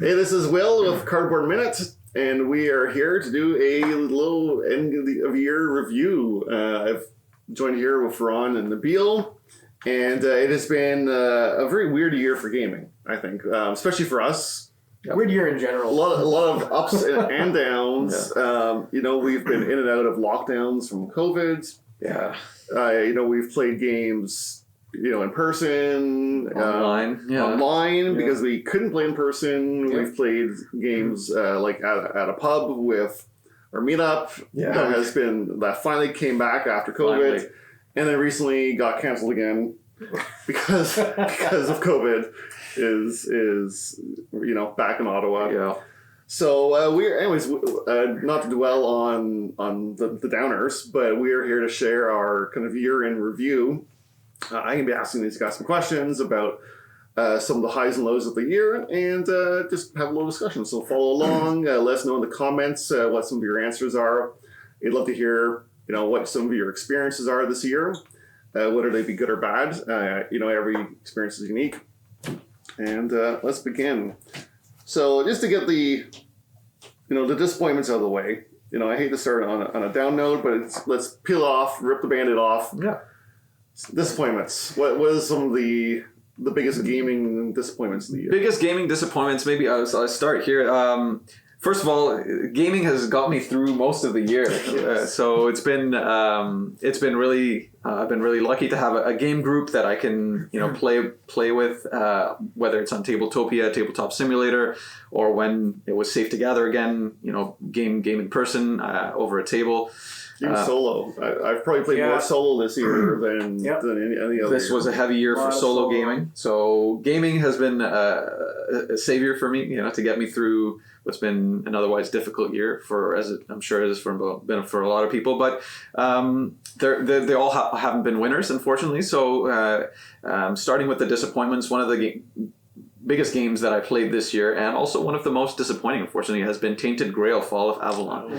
Hey, this is Will with Cardboard Minute, and we are here to do a little end of year review. I've joined here with Ron and Nabil, and it has been a very weird year for gaming, I think, especially for us. Yep. Weird year in general. A lot of ups and downs. Yeah. We've been in and out of lockdowns from COVID. Yeah. We've played games, in person, online, because we couldn't play in person. Yeah. We've played games like at a pub with our meetup. Yeah. That finally came back after COVID, and then recently got canceled again because of COVID. Is back in Ottawa. Yeah. So anyways, not to dwell on the downers, but we are here to share our kind of year in review. I'm going to be asking these guys some questions about some of the highs and lows of the year, and just have a little discussion. So follow along. Let us know in the comments what some of your answers are. We'd love to hear, what some of your experiences are this year, whether they be good or bad. Every experience is unique. And let's begin. So just to get the disappointments out of the way. I hate to start on a down note, but let's peel off, rip the Band-Aid off. Yeah. Disappointments. What is some of the biggest gaming disappointments of the year? Biggest gaming disappointments, maybe I'll start here. First of all, gaming has got me through most of the year. So it's been really, I've been really lucky to have a game group that I can, play with, whether it's on Tabletopia, Tabletop Simulator, or when it was safe to gather again, game in person, over a table. Even solo. I've probably played more solo this year than any other. This was a heavy year for solo gaming. So gaming has been a savior for me, to get me through what's been an otherwise difficult year I'm sure it has been for a lot of people. But they all haven't been winners, unfortunately. So starting with the disappointments, one of the biggest games that I played this year, and also one of the most disappointing, unfortunately, has been Tainted Grail: Fall of Avalon.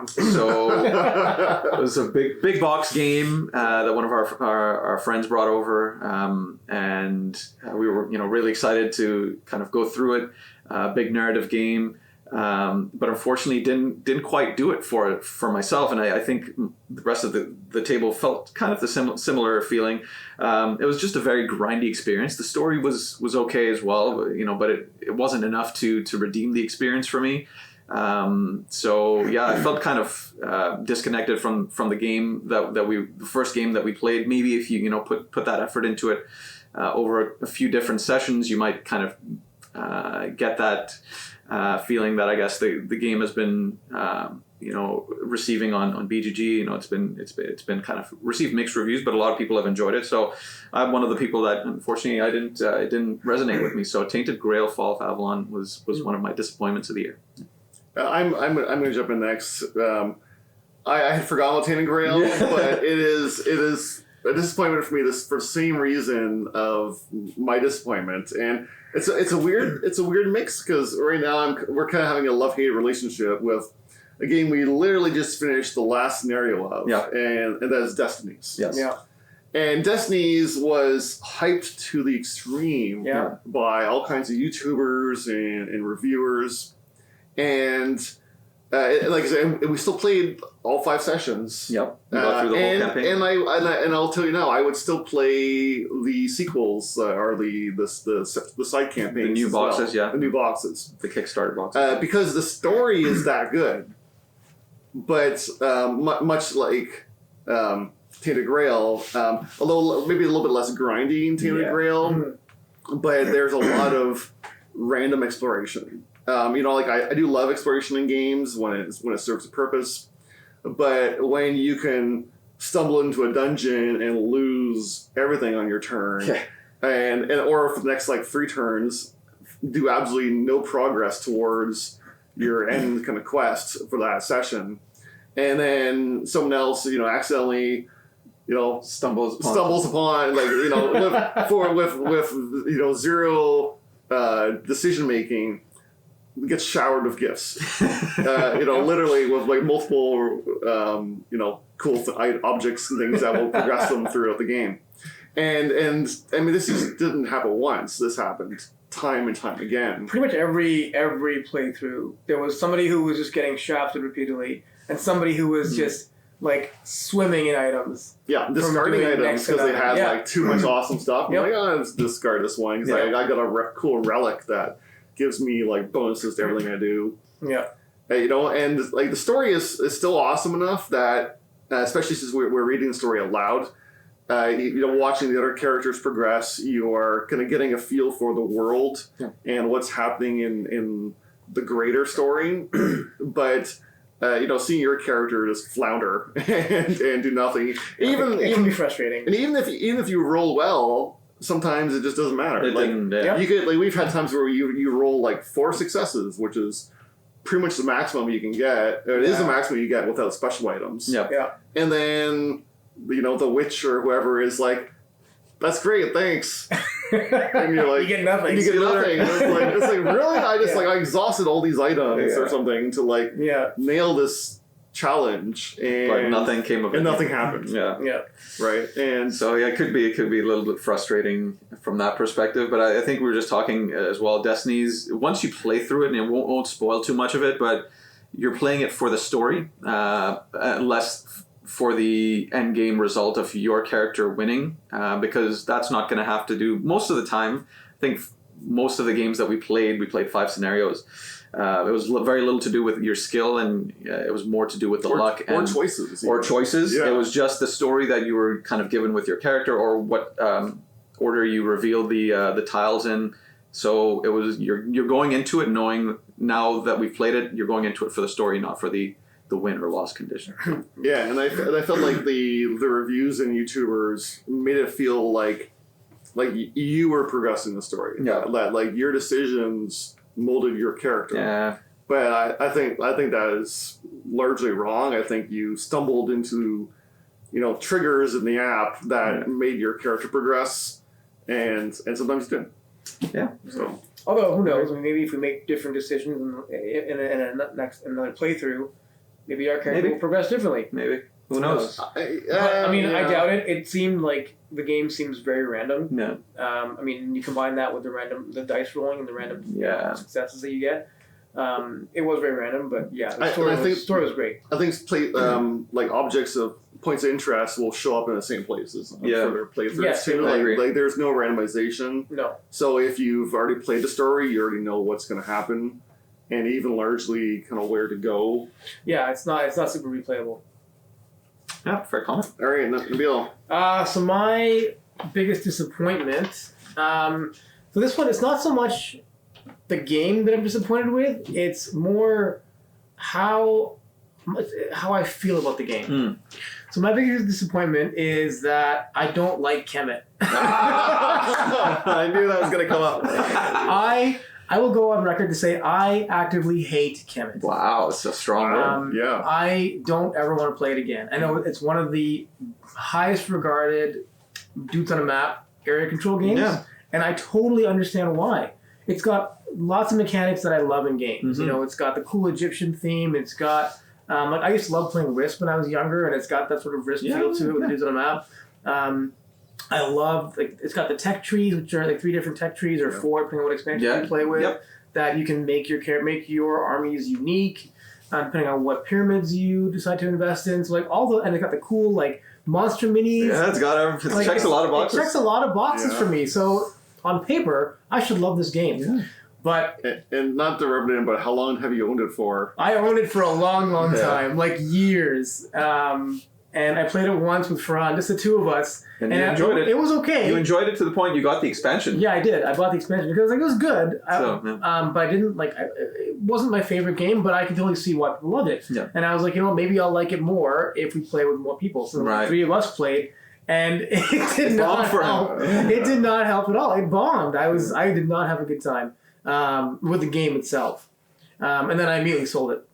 So it was a big box game that one of our friends brought over, and we were really excited to kind of go through it. Big narrative game. But unfortunately didn't quite do it for myself, and I think the rest of the table felt kind of the similar feeling. It was just a very grindy experience. The story was okay as well, but it wasn't enough to redeem the experience for me. So yeah, I felt kind of disconnected from the game the first game that we played. Maybe if you put that effort into it over a few different sessions, you might kind of get that feeling that I guess the game has been receiving on BGG. It's been kind of received mixed reviews, but a lot of people have enjoyed it. So I'm one of the people that unfortunately it didn't resonate with me. So Tainted Grail: Fall of Avalon was one of my disappointments of the year. I'm going to jump in next. I had forgotten about Tainted Grail, but it is a disappointment for me for the same reason of my disappointment. And it's a weird mix, because right now we're kind of having a love-hate relationship with a game we literally just finished the last scenario of, and that is Destinies. Yes. Yeah. And Destinies was hyped to the extreme by all kinds of YouTubers and reviewers, and like I said, we still played all 5 sessions. Yep. We got through the whole campaign. And I'll tell you now, I would still play the sequels or the side campaigns. The new boxes, the new boxes, the Kickstarter boxes, because the story is that good. But much like Tainted Grail, although maybe a little bit less grindy in Tainted Grail, but there's a lot of random exploration. I do love exploration in games when it serves a purpose, but when you can stumble into a dungeon and lose everything on your turn, and or for the next 3 turns, do absolutely no progress towards your end kind of quest for that session, and then someone else accidentally stumbles upon with zero decision making, gets showered with gifts. Literally with multiple cool objects and things that will progress them throughout the game. And I mean, this didn't happen once. This happened time and time again. Pretty much every playthrough, there was somebody who was just getting shafted repeatedly, and somebody who was just like swimming in items. Yeah, discarding doing items next to because they nothing. had like too much awesome stuff. I'm Yep. like, oh, let's discard this one because Yeah. I got a cool relic that gives me like bonuses to everything I do. Yeah. You know, and like the story is still awesome enough that, especially since we're reading the story aloud, you know, watching the other characters progress, you are kind of getting a feel for the world and what's happening in the greater story. But you know, seeing your character just flounder and do nothing, It can be frustrating. and even if you roll well, sometimes it just doesn't matter. It Like didn't, yeah. you could, like, we've had times where you roll like 4 successes, which is pretty much the maximum you can get. It is the maximum you get without special items. Yeah. Yeah. And then, you know, the witch or whoever is like, "That's great, thanks." And you're like, you get nothing. and you get nothing. And it's like really, I just Yeah. like I exhausted all these items Yeah. or something to like Yeah. nail this challenge, and But nothing came of it. and nothing happened. Yeah. Yeah. Right. And So yeah, it could be a little bit frustrating from that perspective. But I think we were just talking as well. Destiny's, once you play through it, and it won't spoil too much of it, but you're playing it for the story, less for the end game result of your character winning, because that's not going to have to do most of the time. I think most of the games that we played 5 scenarios. It was very little to do with your skill, and it was more to do with the luck or and choices. or choices. Yeah. It was just the story that you were kind of given with your character, or what order you revealed the tiles in. So it was you're going into it knowing, now that we've played it, you're going into it for the story, not for the win or loss condition. Yeah, and I felt like the reviews and YouTubers made it feel like you were progressing the story. Yeah. That like your decisions molded your character. Yeah, But I think that is largely wrong. I think you stumbled into, you know, triggers in the app that made your character progress, and sometimes you didn't. yeah. So Although, who knows? I mean, maybe if we make different decisions in another playthrough, maybe our character Maybe. will progress differently. Maybe. Who knows? I mean, I doubt it. It seemed like the game seems very random. Yeah. I mean, you combine that with the dice rolling and the random Yeah. successes that you get. It was very random, but yeah, the I story, think- story was great. I think like objects of points of interest will show up in the same places on Yeah. further playthroughs Yes, too. I agree. Like there's no randomization. No. So if you've already played the story, you already know what's going to happen, and even largely kind of where to go. Yeah, it's not super replayable. Yeah. Fair comment. All right, Nabil. So my biggest disappointment. So this one, it's not so much the game that I'm disappointed with. It's more how I feel about the game. Mm. So my biggest disappointment is that I don't like Kemet. I knew that was going to come up. I will go on record to say I actively hate Kemet. Wow, it's a strong word. Yeah. I don't ever want to play it again. I know it's one of the highest regarded dudes on a map area control games, Yeah. and I totally understand why. It's got lots of mechanics that I love in games. Mhm. You know, it's got the cool Egyptian theme. It's got like I used to love playing Risk when I was younger, and it's got that sort of Risk feel to it with the dudes on a map. I love it's got the tech trees, which are like 3 different tech trees or 4, depending on what expansion you play with. Yep. That you can make your armies unique, depending on what pyramids you decide to invest in. So and they got the cool like monster minis. Yeah, it checks a lot of boxes. It checks a lot of boxes for me. So on paper, I should love this game. Yeah. But And not to rub it in, but how long have you owned it for? I owned it for a long, long Yeah. time, like years. And I played it once with Ferran, just the 2 of us. And you enjoyed it. It was okay. You enjoyed it to the point you got the expansion. Yeah, I did. I bought the expansion because it was good. So, But I didn't it wasn't my favorite game, but I could totally see why people loved it. Yeah. And I was like, maybe I'll like it more if we play with more people. So Right. the 3 of us played, and it did not bombed for help. him. It did not help at all. It bombed. I did not have a good time with the game itself. And then I immediately sold it.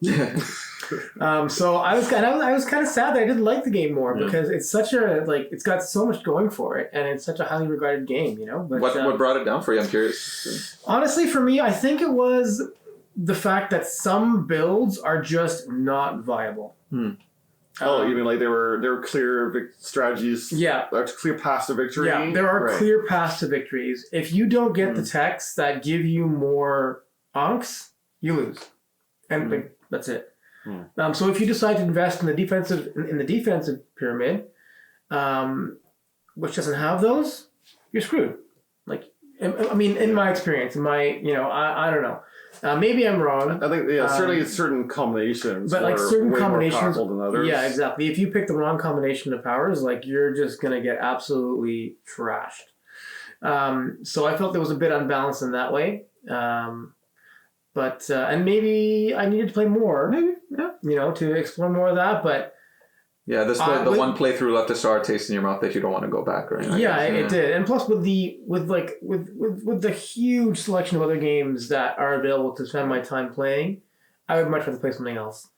So I was kind of sad that I didn't like the game more because it's such it's got so much going for it, and it's such a highly regarded game, But what brought it down for you? I'm curious. honestly, for me, I think it was the fact that some builds are just not viable. You mean like there were clear strategies? Yeah. Clear paths to victory. Yeah, there are Right. clear paths to victories. If you don't get the texts that give you more onks, you lose, and like, that's it. So if you decide to invest in the defensive pyramid, which doesn't have those, you're screwed. Like, I mean, in my experience, I don't know. Maybe I'm wrong. I think certainly certain combinations, but like are certain way combinations, more powerful than others. yeah, exactly. If you pick the wrong combination of powers, like you're just gonna get absolutely trashed. So I felt there was a bit unbalanced in that way. But and maybe I needed to play more, to explore more of that. But Yeah, the one playthrough left a sour taste in your mouth that you don't want to go back, right? It did. And plus with the huge selection of other games that are available to spend my time playing, I would much rather play something else.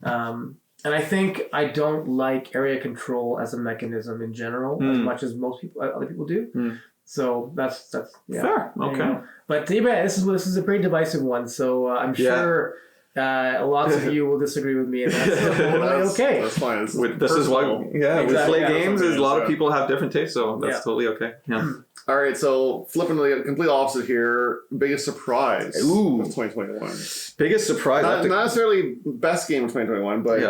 And I think I don't like area control as a mechanism in general as much as other people do. So that's fair. Okay. But yeah, this is a pretty divisive one. So I'm sure lots of you will disagree with me, and that's totally okay. That's fine. This is why, we play games. A lot of people have different tastes, so that's totally okay. Yeah. All right, so flipping to the complete opposite here. Biggest surprise of 2021. Biggest surprise. Not necessarily best game of 2021, but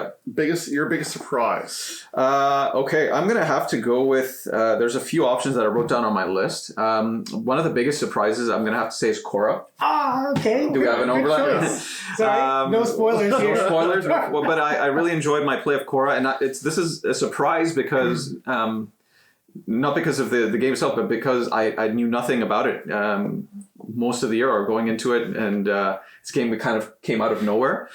your biggest surprise. Okay, I'm gonna have to go with. There's a few options that I wrote down on my list. One of the biggest surprises I'm gonna have to say is Korra. Okay. Do we have an overlap? Sorry, no spoilers here. No spoilers. Well, but I really enjoyed my play of Korra, and this is a surprise because. Not because of the game itself, but because I knew nothing about it most of the year or going into it, and this game kind of came out of nowhere.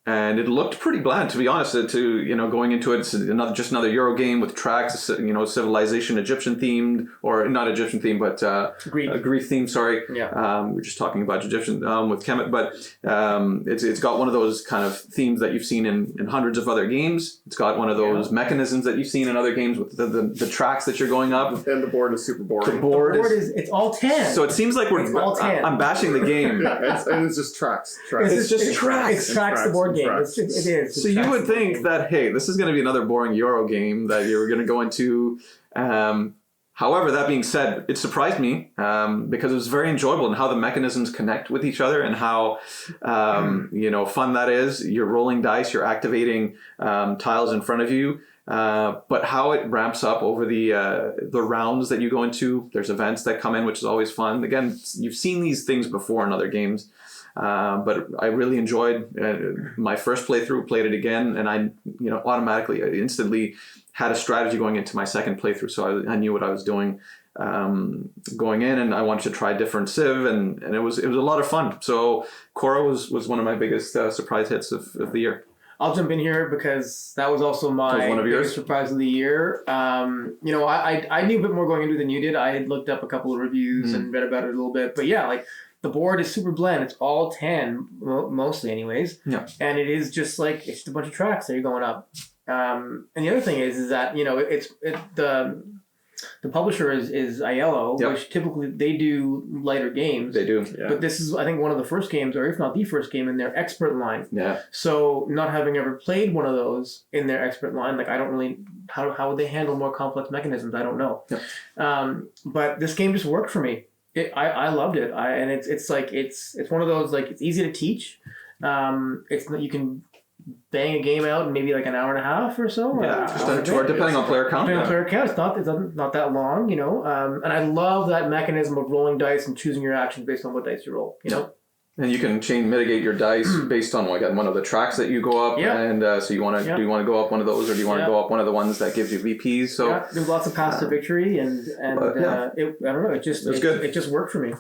And it looked pretty bland, to be honest. Going into it, it's just another Euro game with tracks, civilization, Egyptian themed, or not Egyptian themed, but Greek themed. Sorry, we're just talking about Egyptian with Kemet, but it's got one of those kind of themes that you've seen in hundreds of other games. It's got one of those mechanisms that you've seen in other games with the tracks that you're going up. And the board is super boring. The board is it's all 10. So it seems like it's all 10. I'm bashing the game. It's just tracks. It's just tracks. It's tracks the board game. It is. So you would think that, hey, this is going to be another boring Euro game that you're going to go into. However, that being said, it surprised me because it was very enjoyable and how the mechanisms connect with each other and how fun that is. You're rolling dice, you're activating tiles in front of you. But how it ramps up over the rounds that you go into. There's events that come in, which is always fun. Again, you've seen these things before in other games. But I really enjoyed my first playthrough, played it again, and I automatically, instantly had a strategy going into my second playthrough. So I knew what I was doing going in, and I wanted to try different Civ, and it was a lot of fun. So Korra was one of my biggest surprise hits of the year. I'll jump in here because that was also my biggest surprise of the year. I knew a bit more going into it than you did. I had looked up a couple of reviews and read about it a little bit, but yeah, like. The board is super bland. It's all 10, mostly anyways. Yeah. And it is just it's just a bunch of tracks that you're going up. And the other thing is that, the publisher is Aiello, which typically they do lighter games. They do, yeah. But this is, I think, one of the first games, or if not the first game, in their expert line. Yeah. So not having ever played one of those in their expert line, I don't really, how would they handle more complex mechanisms? I don't know. Yep. But this game just worked for me. I loved it. It's one of those it's easy to teach. You can bang a game out in maybe an hour and a half or so. Yeah, just an hour, depending on player count. Depending on player count, it's not that long, And I love that mechanism of rolling dice and choosing your actions based on what dice you roll. You know. And you can mitigate your dice based on one of the tracks that you go up, and so do you want to go up one of those, or do you want to go up one of the ones that gives you VPs? So there's lots of paths to victory, and I don't know, it just worked for me.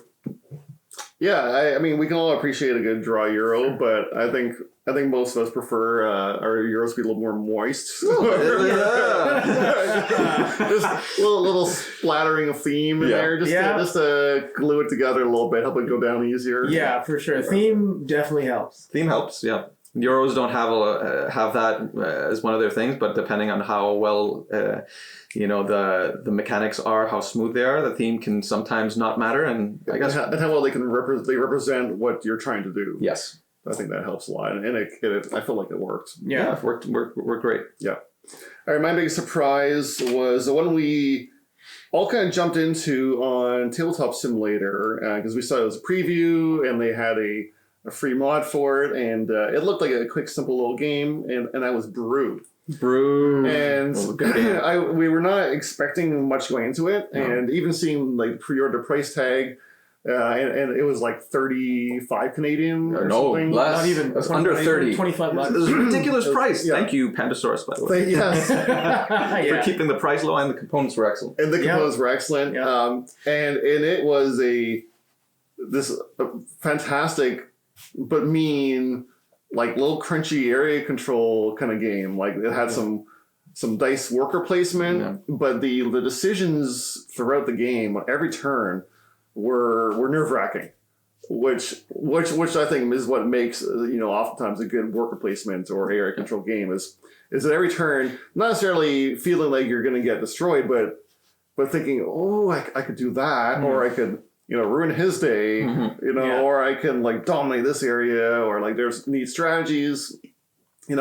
Yeah, I mean, we can all appreciate a good draw Euro, but I think most of us prefer our Euros to be a little more moist. Just a little splattering of theme in there, just to glue it together a little bit, help it go down easier. Yeah, for sure. Theme definitely helps. Theme helps, yeah. Euros don't have that as one of their things, but depending on how well the mechanics are, how smooth they are, the theme can sometimes not matter, and I guess and how well they represent what you're trying to do. Yes. I think that helps a lot, and I feel like it worked. Yeah, it worked great. All right, my big surprise was the one we all kind of jumped into on Tabletop Simulator because we saw it was a preview and they had a free mod for it, and it looked like a quick, simple little game, and that was Brew. And we were not expecting much going into it, and even seeing like pre-order price tag, and it was like 35 Canadian or something. Less. Not even. It was under 30. $25. It was a ridiculous price. Yeah. Thank you, Pandasaurus, by the way. Yes. For keeping the price low, and the components were excellent. And the components were excellent. Yeah. And it was this fantastic but mean, like little crunchy area control kind of game. Like it had some dice worker placement, but the decisions throughout the game, every turn, were nerve wracking. Which I think is what makes oftentimes a good worker placement or area control game is that every turn, not necessarily feeling like you're going to get destroyed, but thinking, oh, I could do that, or I could ruin his day, or I can like dominate this area, or like there's neat strategies. At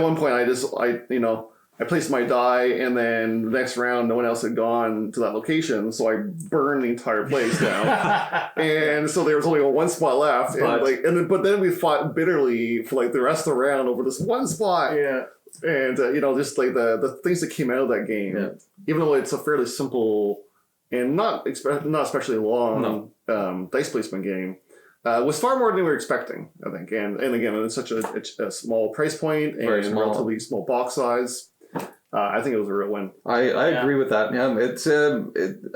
one point I placed my die, and then the next round, no one else had gone to that location, so I burned the entire place down. And so there was only one spot left, but then we fought bitterly for like the rest of the round over this one spot. Yeah. And just like the things that came out of that game, even though it's a fairly simple and not especially long dice placement game, was far more than we were expecting, I think. And again, it's such a small price point and relatively small box size. I think it was a real win. I agree with that. Yeah, it's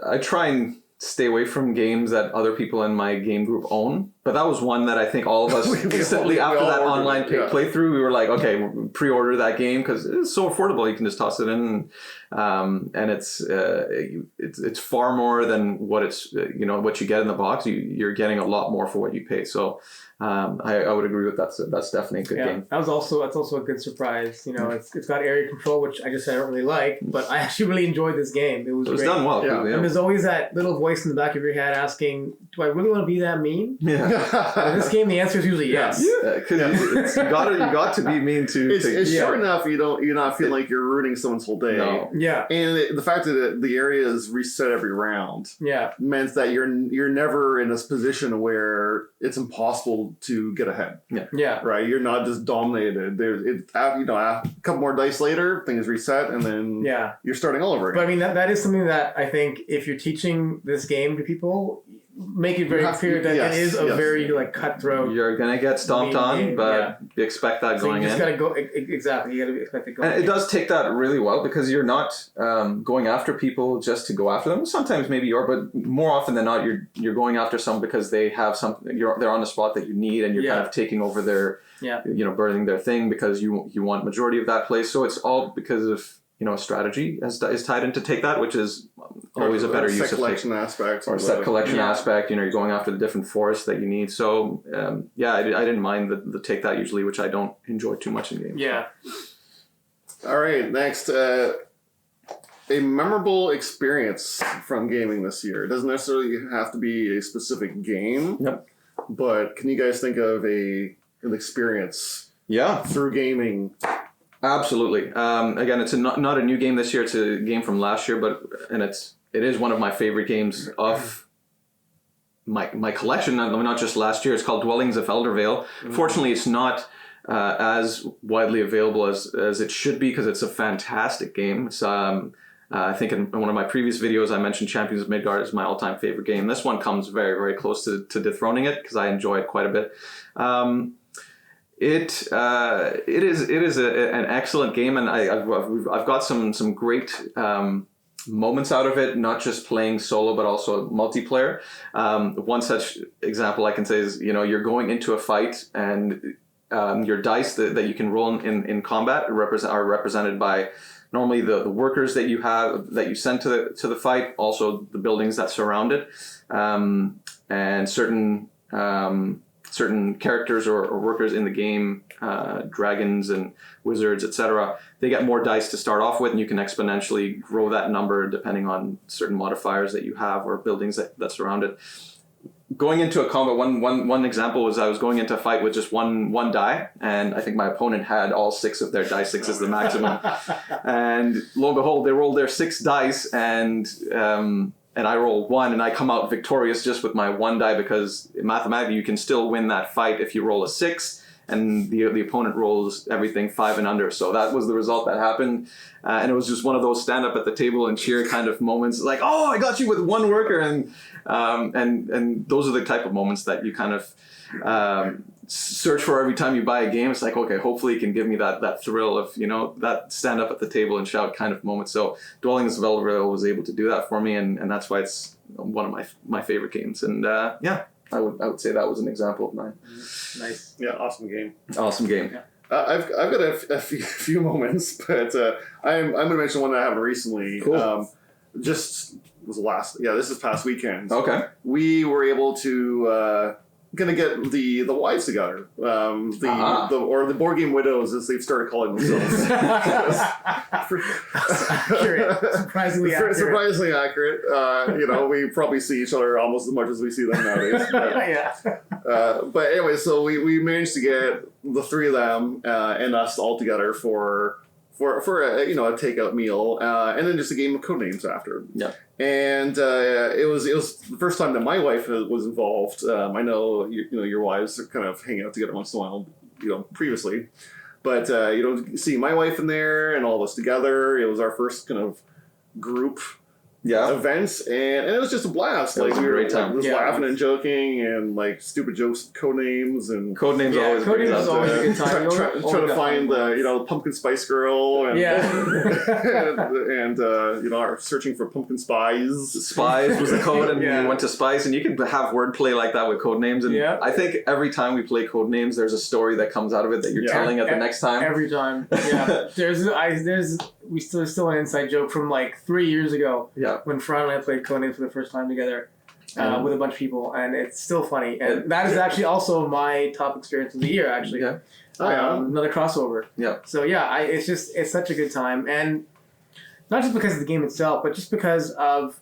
I try and stay away from games that other people in my game group own, but that was one that I think all of us instantly after that online playthrough, we were like, okay, pre-order that game because it's so affordable. You can just toss it in, and it's far more than what what you get in the box. You're getting a lot more for what you pay. So. I would agree with that. So that's definitely a good game. That's also a good surprise. It's got area control, which I don't really like, but I actually really enjoyed this game. It was great. Done well. Yeah. And there's always that little voice in the back of your head asking, "Do I really want to be that mean?" Yeah. And in this game, the answer is usually yes. Yeah, because you got to be mean to. It's short enough you're not feeling like you're ruining someone's whole day. No. Yeah. And the fact that the area is reset every round meant that you're never in this position where it's impossible to get ahead. Yeah. Right. You're not just dominated. A couple more dice later, things reset, and then you're starting all over again. But I mean that is something that I think if you're teaching this game to people, make it very clear that it is a very like cutthroat. You're gonna get stomped on, but you expect that going in. You just gotta go exactly. You gotta expect it going. And it does take that really well because you're not going after people just to go after them. Sometimes maybe you are, but more often than not, you're going after someone because they have something. They're on the spot that you need, and you're kind of taking over their, burning their thing because you want majority of that place. So it's all because of. Strategy is tied into take that, which is always a better use of collection aspect or set collection aspect. You're going after the different forests that you need. So I didn't mind the take that usually, which I don't enjoy too much in games. Yeah. All right, next, a memorable experience from gaming this year. It doesn't necessarily have to be a specific game. Yep. But can you guys think of an experience? Yeah. Through gaming. Absolutely. Again, it's not a new game this year. It's a game from last year, it is one of my favorite games of my collection. Not just last year. It's called Dwellings of Eldervale. Fortunately, it's not as widely available as it should be because it's a fantastic game. It's, I think in one of my previous videos, I mentioned Champions of Midgard is my all-time favorite game. This one comes very, very close to dethroning it because I enjoy it quite a bit. It is an excellent game, and I've got some great moments out of it. Not just playing solo, but also multiplayer. One such example I can say is you're going into a fight, and your dice that you can roll in combat are represented by normally the workers that you send to the fight, also the buildings that surround it, and certain characters or workers in the game, dragons and wizards, etc. They get more dice to start off with, and you can exponentially grow that number depending on certain modifiers that you have or buildings that surround it. going into a combat, one example was I was going into a fight with just one die, and I think my opponent had all 6 of their dice. 6 is the maximum, and lo and behold, they rolled their 6 dice, and I roll 1, and I come out victorious just with my 1 die, because mathematically you can still win that fight if you roll a 6. And the opponent rolls everything 5 and under. So that was the result that happened. And it was just one of those stand up at the table and cheer kind of moments, like, oh, I got you with 1 worker. And those are the type of moments that you kind of search for every time you buy a game. It's like, okay, hopefully it can give me that thrill of, that stand up at the table and shout kind of moment. So Dwellings of Eldervale was able to do that for me. And that's why it's one of my favorite games. And I would say that was an example of mine. Nice. Yeah, awesome game. Awesome game. Yeah. I've got a few moments, but I'm going to mention one that happened recently. Cool. This is past weekend. Okay. We were able to gonna get the wives together. The board game widows, as they've started calling themselves. Accurate. Surprisingly accurate. Surprisingly accurate. We probably see each other almost as much as we see them nowadays. But anyway, so we managed to get the 3 of them and us all together for a takeout meal, and then just a game of Codenames after. Yeah. And it was the first time that my wife was involved. I know your wives kind of hang out together once in a while, previously, but seeing my wife in there and all of us together, it was our first kind of group events, and it was just a blast. It was a great time. Just laughing and joking and like stupid jokes, Codenames and Codenames always a good time. Trying to find the pumpkin spice girl and and our searching for pumpkin spies. Spies was the code, and you went to Spice, and you can have wordplay like that with Codenames. And I think every time we play Codenames, there's a story that comes out of it that you're telling at the next time. Every time, there's still an inside joke from like 3 years ago. Yeah. When Fran and I played Codenames for the first time together with a bunch of people, and it's still funny. And that is actually also my top experience of the year, actually. Yeah. Another crossover. Yeah. So it's such a good time, and not just because of the game itself, but just because of,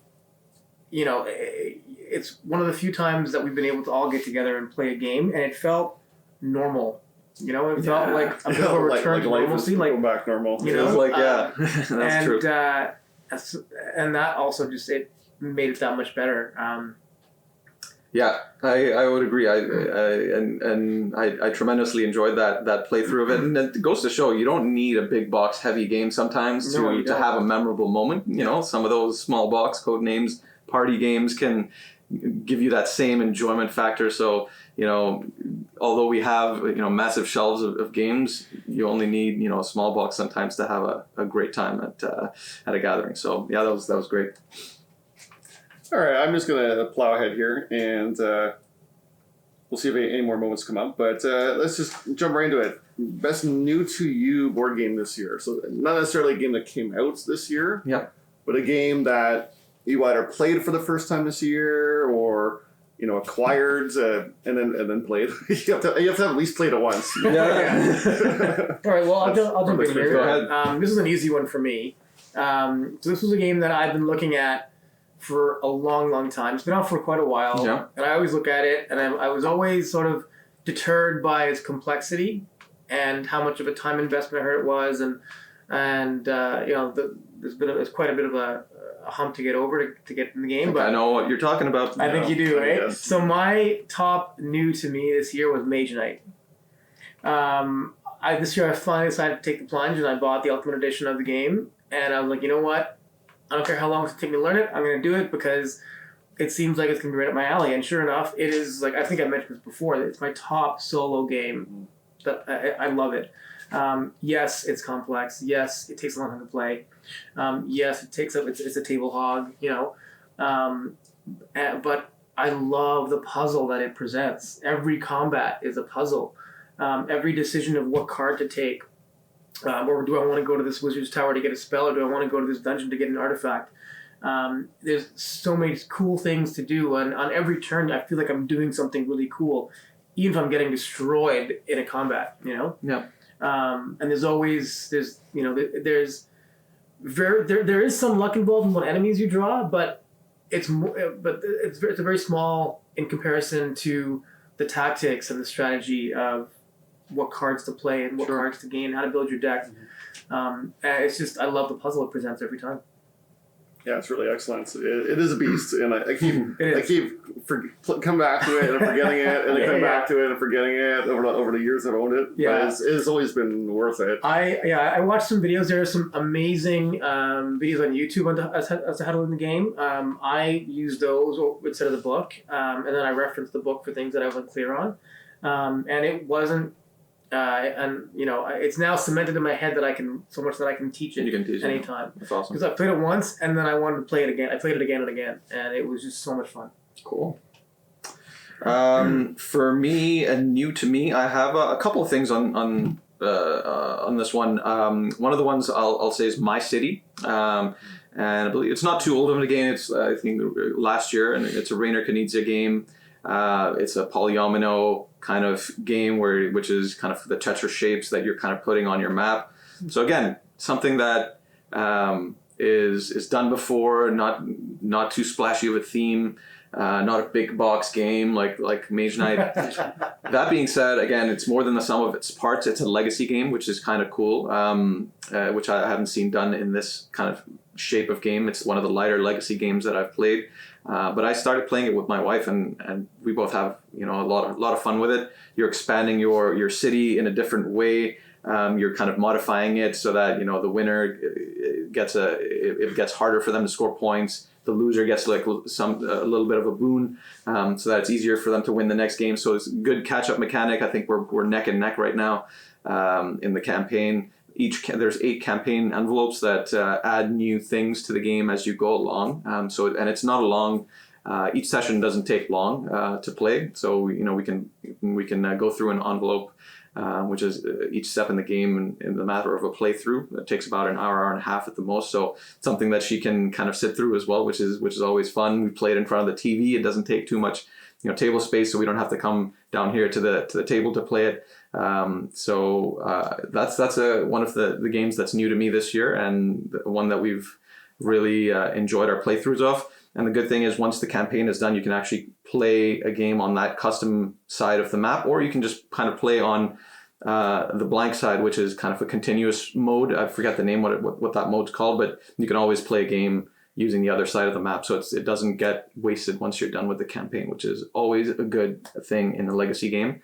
it's one of the few times that we've been able to all get together and play a game, and it felt normal. It felt like a bit of a return to normalcy, like going back normal. That's true. And that also just it made it that much better. I would agree. I tremendously enjoyed that playthrough of it, and it goes to show you don't need a big box heavy game sometimes to have a memorable moment. Some of those small box Codenames party games can give you that same enjoyment factor. So although we have massive shelves of games, you only need a small box sometimes to have a great time at a gathering. So that was great. All right, I'm just gonna plow ahead here, and we'll see if any more moments come up. But let's just jump right into it. Best new to you board game this year. So not necessarily a game that came out this year. Yeah. But a game that you either played for the first time this year, or acquired and then played. you have to have at least played it once. All right, well, I'll jump in here. Go ahead. This is an easy one for me. So this was a game that I've been looking at for a long, long time. It's been out for quite a while. Yeah. And I always look at it, and I was always sort of deterred by its complexity and how much of a time investment I heard it was, and there's quite a bit of a hump to get over to get in the game. But I know what you're talking about. I think you do, right? Yes. So my top new to me this year was Mage Knight. This year I finally decided to take the plunge, and I bought the Ultimate Edition of the game, and I was like, you know what? I don't care how long it's going to take me to learn it. I'm going to do it because it seems like it's going to be right up my alley. And sure enough, it is, like, I think I mentioned this before, it's my top solo game. I love it. Yes, it's complex. Yes, it takes a long time to play. Yes, it's a table hog, but I love the puzzle that it presents. Every combat is a puzzle. Every decision of what card to take, or do I want to go to this wizard's tower to get a spell, or do I want to go to this dungeon to get an artifact? There's so many cool things to do, and on every turn I feel like I'm doing something really cool, even if I'm getting destroyed in a combat, Yeah. And there's there is some luck involved in what enemies you draw, but it's a very small in comparison to the tactics and the strategy of what cards to play and what cards to gain, how to build your deck. And it's just, I love the puzzle it presents every time. Yeah, it's really excellent. It is a beast, and I It keep come back to it and forgetting it, and then come back to it and forgetting it over the years I've owned it. Yeah. But it's always been worth it. I watched some videos. There are some amazing videos on YouTube as to how to win the game. I use those instead of the book, and then I referenced the book for things that I wasn't clear on. And it wasn't, and you know, it's now cemented in my head that I can teach it. You can teach it anytime. That's awesome. Because I played it once, and then I wanted to play it again. I played it again and again, and it was just so much fun. Cool. For me and new to me, I have a couple of things on this one. One of the ones I'll say is My City, and I believe it's not too old of a game. It's I think last year, and it's a Rainer Knizia game. It's a polyomino kind of game which is kind of the Tetris shapes that you're kind of putting on your map. So again, something that is done before, not too splashy of a theme, not a big box game like Mage Knight. That being said, again, it's more than the sum of its parts. It's a legacy game, which is kind of cool, which I haven't seen done in this kind of shape of game. It's one of the lighter legacy games that I've played. But I started playing it with my wife, and we both have a lot of fun with it. You're expanding your city in a different way. You're kind of modifying it so that the winner gets it gets harder for them to score points. The loser gets like a little bit of a boon, so that it's easier for them to win the next game. So it's a good catch up mechanic. I think we're neck and neck right now in the campaign. There's 8 campaign envelopes that add new things to the game as you go along. And it's not a long. Each session doesn't take long to play, so we can go through an envelope, which is each step in the game in the matter of a playthrough. It takes about an hour and a half at the most. So something that she can kind of sit through as well, which is always fun. We play it in front of the TV. It doesn't take too much table space, so we don't have to come down here to the table to play it. So that's one of the games that's new to me this year, and one that we've really enjoyed our playthroughs of. And the good thing is, once the campaign is done, you can actually play a game on that custom side of the map, or you can just kind of play on the blank side, which is kind of a continuous mode. I forget the name, what that mode's called, but you can always play a game using the other side of the map, so it doesn't get wasted once you're done with the campaign, which is always a good thing in a legacy game.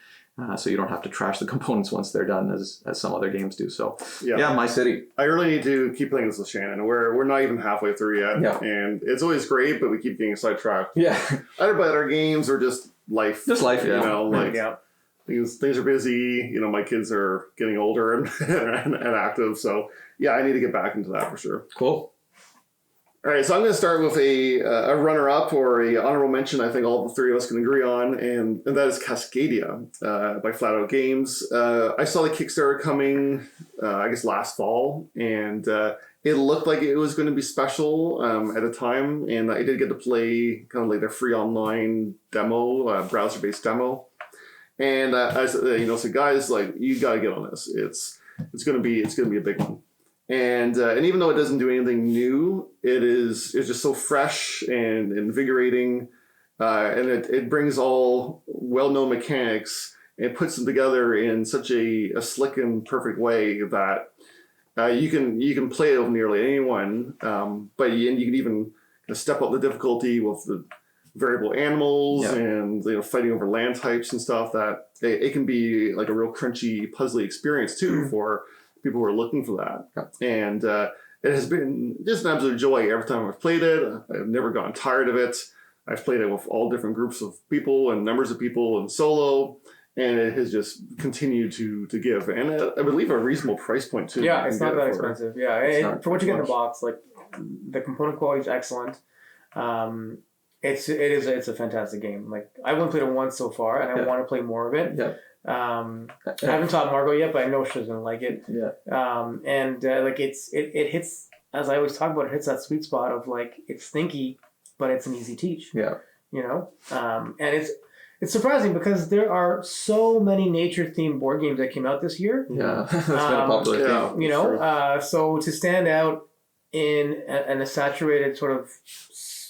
So you don't have to trash the components once they're done, as some other games do. So yeah, My City. I really need to keep playing this with Shannon. We're not even halfway through yet, Yeah. and it's always great, but we keep getting sidetracked. Yeah, Either by other games or just life. just life. Yeah, Yeah. Things are busy. My kids are getting older and active. So yeah, I need to get back into that for sure. Cool. All right, so I'm going to start with a runner-up or a honorable mention. I think all the three of us can agree on, and that is Cascadia by Flat Out Games. I saw the Kickstarter coming, I guess last fall, and it looked like it was going to be special at a time, and I did get to play kind of like their free online demo, browser-based demo, and I said, so guys, like, you got to get on this. It's going to be a big one. And even though it doesn't do anything new, it's just so fresh and invigorating, and it brings all well-known mechanics and puts them together in such a slick and perfect way that you can play it with nearly anyone. But you can even kind of step up the difficulty with the variable animals and fighting over land types and stuff. That it can be like a real crunchy, puzzly experience too for people who are looking for that. And it has been just an absolute joy every time I've played it. I've never gotten tired of it. I've played it with all different groups of people and numbers of people and solo, and it has just continued to give. And I believe a reasonable price point too. Yeah, it's not that expensive. Yeah, for what you get in the box, like the component quality is excellent. It's a fantastic game. Like, I've only played it once so far, and I want to play more of it. Yeah. I haven't taught Margot yet, but I know she's gonna like it. Yeah. Like it hits, as I always talk about, it hits that sweet spot of like, it's stinky, but it's an easy teach. Yeah. And it's surprising because there are so many nature themed board games that came out this year. Yeah. That's been a popular thing. So to stand out in a saturated sort of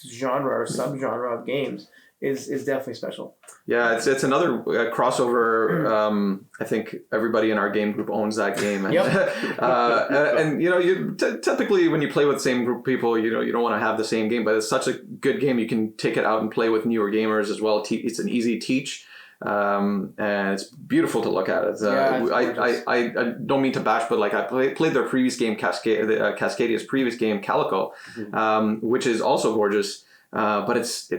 genre or subgenre of games is definitely special. Yeah, it's another crossover. I think everybody in our game group owns that game, and, and you know, you typically when you play with the same group of people, you know, you don't want to have the same game, but it's such a good game. You can take it out and play with newer gamers as well. It's an easy teach. And it's beautiful to look at. It's I don't mean to bash, but like I played their previous game, Cascadia's previous game, Calico, which is also gorgeous. But it's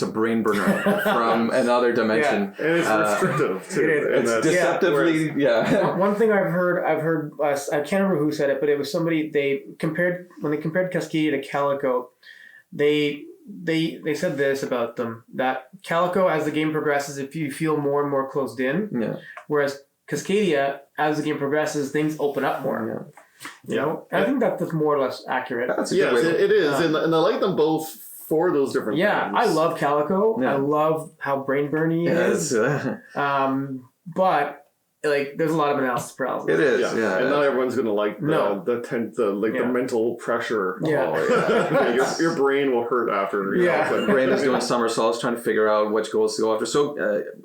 a brain burner from another dimension. And it's restrictive too. It's deceptively, One thing I've heard, I can't remember who said it, but it was somebody when they compared Cascadia to Calico, they said this about them, that Calico, as the game progresses, if you feel more and more closed in, whereas Cascadia, as the game progresses, things open up more. You know, and I think that's more or less accurate. It is, and I like them both for those different things. I love Calico. I love how brain burny it is. But like, there's a lot of analysis paralysis. It is, and not everyone's gonna like the mental pressure. Your brain will hurt after. The brain is doing somersaults trying to figure out which goals to go after. So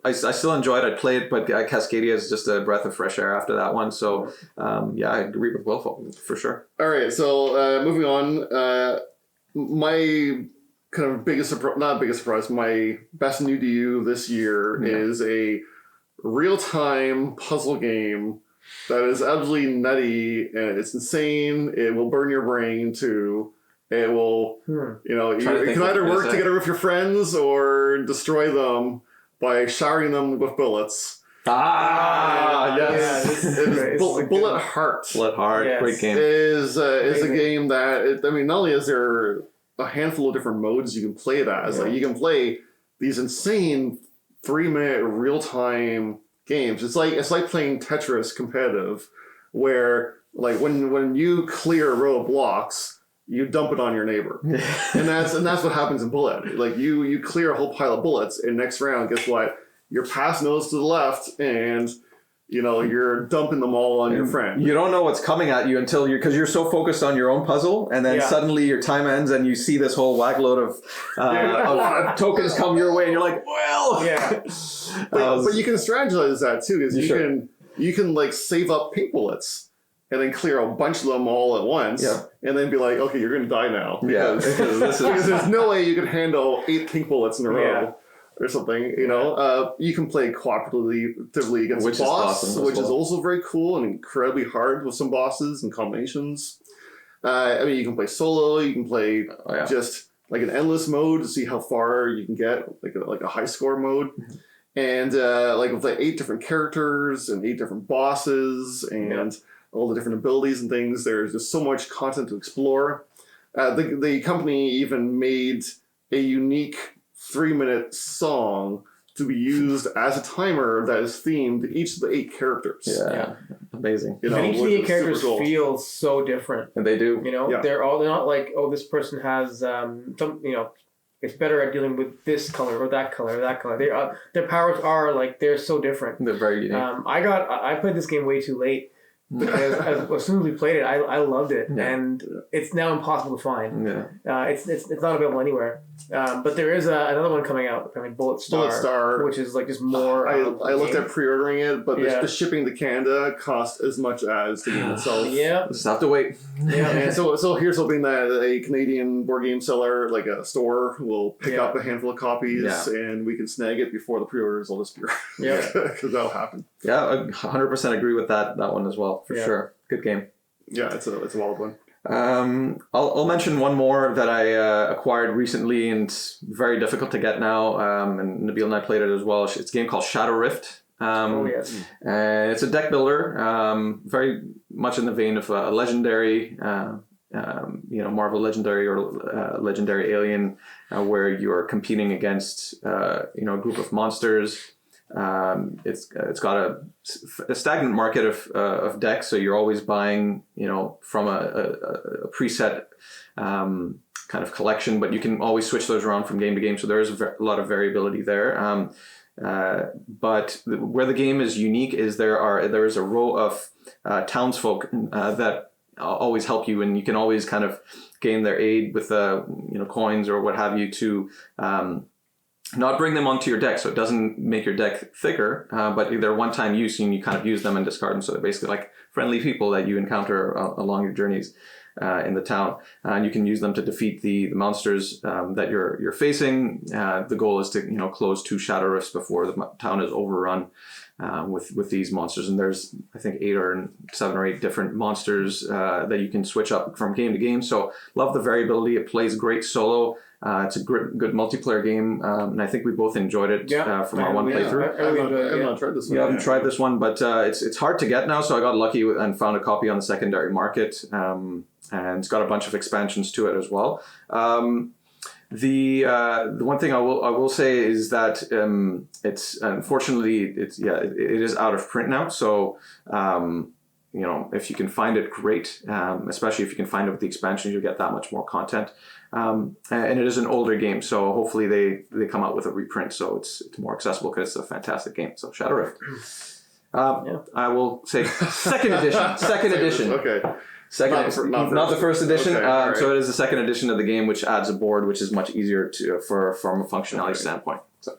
I still enjoyed it. I played it, but Cascadia is just a breath of fresh air after that one. So I agree with Will for sure. All right, so moving on. My kind of not biggest surprise, my best new to you this year is a real-time puzzle game that is absolutely nutty, and it's insane. It will burn your brain too. It will, you know, you can either work together with your friends or destroy them by showering them with bullets. Bullet Heart. Bullet Heart, great game. Is a game that, not only is there a handful of different modes you can play it as, like you can play these insane 3-minute real-time games. It's like playing Tetris competitive, where like when you clear a row of blocks, you dump it on your neighbor, and that's what happens in Bullet. Like you clear a whole pile of bullets, and next round, guess what? You're passing those to the left, and you know, you're dumping them all on your friend. You don't know what's coming at you until because you're so focused on your own puzzle, and then suddenly your time ends, and you see this whole wagload of tokens come your way, and you're like, well, but you can strategize that too, because you can like save up pink bullets and then clear a bunch of them all at once, and then be like, okay, you're gonna die now, because there's no way you can handle 8 pink bullets in a row. Or something, you know. You can play cooperatively against a boss, which is also very cool and incredibly hard with some bosses and combinations. You can play solo. You can play just like an endless mode to see how far you can get, like a high score mode, and like with like 8 different characters and 8 different bosses and all the different abilities and things. There's just so much content to explore. The company even made a unique 3-minute song to be used as a timer that is themed to each of the 8 characters. Amazing. You know, and each of the 8 characters feel so different. And they do. You know, they're not like, oh, this person has some, you know, it's better at dealing with this color or that color or that color. Their powers are like, they're so different. They're very unique. I played this game way too late. Because as soon as we played it, I loved it, and it's now impossible to find. It's not available anywhere. But there is another one coming out, apparently Bullet Star, which is like just more. I looked at pre-ordering it, but the shipping to Canada cost as much as the game itself. Just have to wait. And so here's hoping that a Canadian board game seller, like a store, will pick up a handful of copies, and we can snag it before the pre-orders will disappear. Because that'll happen. Yeah, I 100% agree with that one as well, for sure. Good game. Yeah, it's a wild one. I'll mention one more that I acquired recently, and it's very difficult to get now. And Nabil and I played it as well. It's a game called Shadow Rift. It's a deck builder, very much in the vein of a legendary, Marvel Legendary or Legendary Alien, where you're competing against a group of monsters. It's got a stagnant market of decks, so you're always buying, from a preset kind of collection, but you can always switch those around from game to game. So there is a lot of variability there. But where the game is unique is there is a row of townsfolk that always help you, and you can always kind of gain their aid with coins or what have you to not bring them onto your deck, so it doesn't make your deck thicker, but they're one-time use, and you kind of use them and discard them. So they're basically like friendly people that you encounter along your journeys in the town, and you can use them to defeat the monsters that you're facing. The goal is to close 2 Shadow Rifts before the town is overrun with these monsters. And there's I think 7 or 8 different monsters that you can switch up from game to game. So love the variability. It plays great solo. It's a good multiplayer game, and I think we both enjoyed it from our one playthrough. I've not tried this one. You haven't tried this one, but it's hard to get now. So I got lucky and found a copy on the secondary market, and it's got a bunch of expansions to it as well. The one thing I will say is that it's unfortunately it is out of print now. So if you can find it, great. Especially if you can find it with the expansions, you'll get that much more content. And it is an older game, so hopefully they come out with a reprint so it's more accessible, because it's a fantastic game. So Shadow Rift. I will say second edition. Okay. Not the first edition. Okay, right. So it is the second edition of the game, which adds a board, which is much easier from a functionality standpoint. So.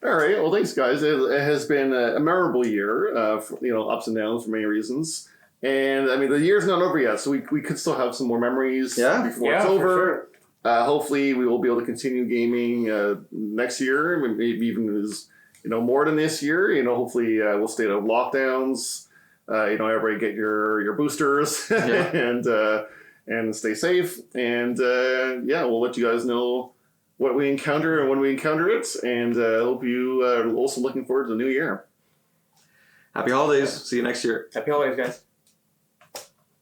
All right. Well, thanks, guys. It has been a memorable year. Ups and downs for many reasons. And I mean, the year's not over yet, so we could still have some more memories before it's over. Sure. Hopefully, we will be able to continue gaming next year, maybe even as more than this year. Hopefully, we'll stay out of lockdowns. Everybody get your boosters and stay safe. And we'll let you guys know what we encounter and when we encounter it. And hope you are also looking forward to the new year. Happy holidays. See you next year. Happy holidays, guys.